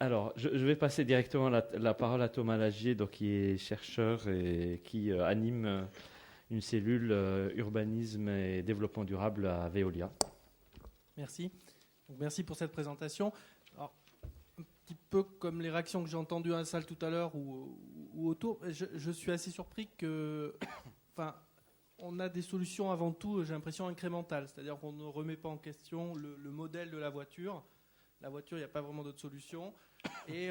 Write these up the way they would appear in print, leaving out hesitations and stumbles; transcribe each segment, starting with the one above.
Alors, je vais passer directement la parole à Thomas Lagier, donc, qui est chercheur et qui anime une cellule urbanisme et développement durable à Veolia. Merci. Donc, merci pour cette présentation. Alors, un petit peu comme les réactions que j'ai entendues dans la salle tout à l'heure ou autour, je suis assez surpris que... Enfin, on a des solutions avant tout, j'ai l'impression, incrémentales. C'est-à-dire qu'on ne remet pas en question le modèle de la voiture. La voiture, il n'y a pas vraiment d'autre solution. Et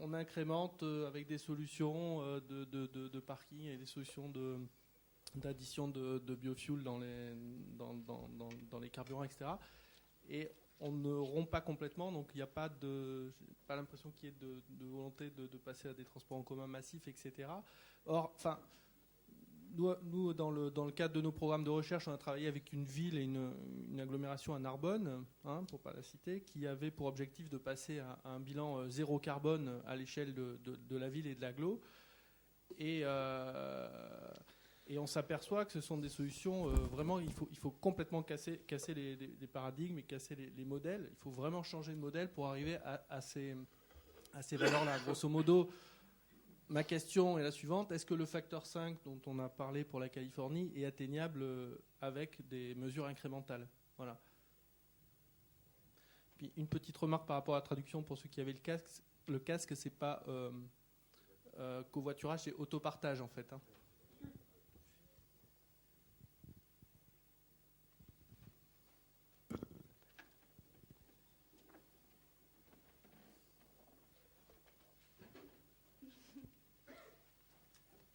on incrémente avec des solutions de parking et des solutions d'addition de biofuel dans les carburants, etc. Et on ne rompt pas complètement, donc il n'y a pas pas l'impression qu'il y ait de volonté de passer à des transports en commun massifs, etc. Or, enfin... Nous, dans le cadre de nos programmes de recherche, on a travaillé avec une ville et une agglomération à Narbonne, pour ne pas la citer, qui avait pour objectif de passer à un bilan zéro carbone à l'échelle de la ville et de l'agglo. Et on s'aperçoit que ce sont des solutions, vraiment, il faut complètement casser les paradigmes et casser les modèles. Il faut vraiment changer de modèle pour arriver à ces valeurs-là. Grosso modo, ma question est la suivante. Est-ce que le facteur 5 dont on a parlé pour la Californie est atteignable avec des mesures incrémentales? Voilà. Puis une petite remarque par rapport à la traduction pour ceux qui avaient le casque. Le casque, c'est pas covoiturage, c'est autopartage en fait.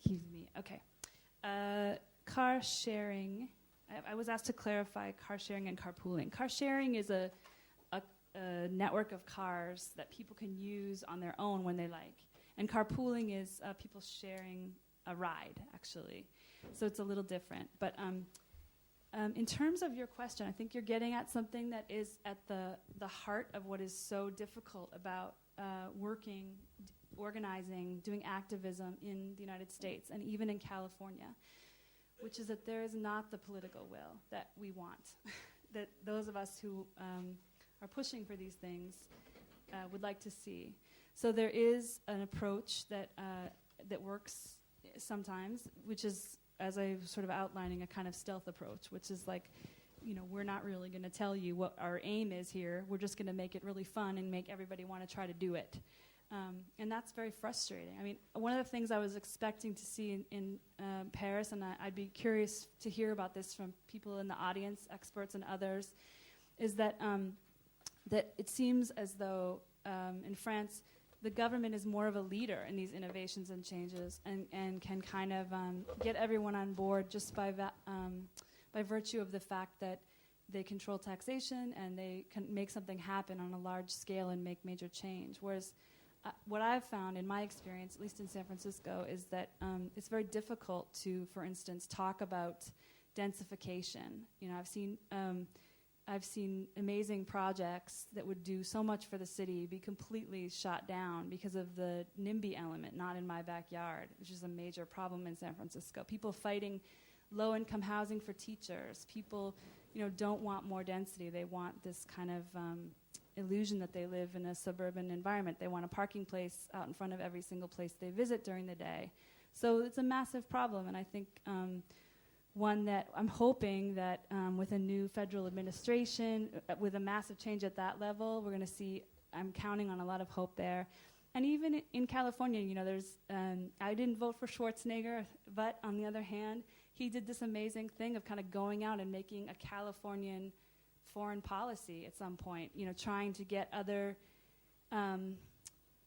Excuse me. Okay. Car sharing. I was asked to clarify car sharing and carpooling. Car sharing is a network of cars that people can use on their own when they like. And carpooling is people sharing a ride, actually. So it's a little different. But in terms of your question, I think you're getting at something that is at the heart of what is so difficult about working, organizing, doing activism in the United States and even in California, which is that there is not the political will that we want, that those of us who are pushing for these things would like to see. So there is an approach that works sometimes, which is, as I was sort of outlining, a kind of stealth approach, which is like, we're not really going to tell you what our aim is here. We're just going to make it really fun and make everybody want to try to do it. And that's very frustrating. I mean, one of the things I was expecting to see in Paris, and I'd be curious to hear about this from people in the audience, experts and others, is that that it seems as though in France, the government is more of a leader in these innovations and changes and can kind of get everyone on board just by virtue of the fact that they control taxation and they can make something happen on a large scale and make major change. Whereas what I've found in my experience, at least in San Francisco, is that it's very difficult to, for instance, talk about densification. I've seen amazing projects that would do so much for the city be completely shot down because of the NIMBY element, not in my backyard, which is a major problem in San Francisco. People fighting low-income housing for teachers. People, don't want more density. They want this kind of illusion that they live in a suburban environment. They want a parking place out in front of every single place they visit during the day. So it's a massive problem, and I think one that I'm hoping that with a new federal administration, with a massive change at that level, we're going to see, I'm counting on a lot of hope there. And even in California, there's, I didn't vote for Schwarzenegger, but on the other hand, he did this amazing thing of kind of going out and making a Californian foreign policy at some point, trying to get other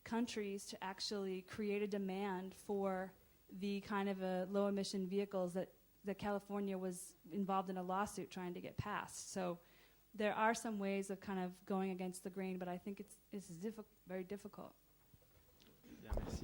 countries to actually create a demand for the kind of low-emission vehicles that California was involved in a lawsuit trying to get passed. So there are some ways of kind of going against the grain, but I think it's very difficult. Bien, merci.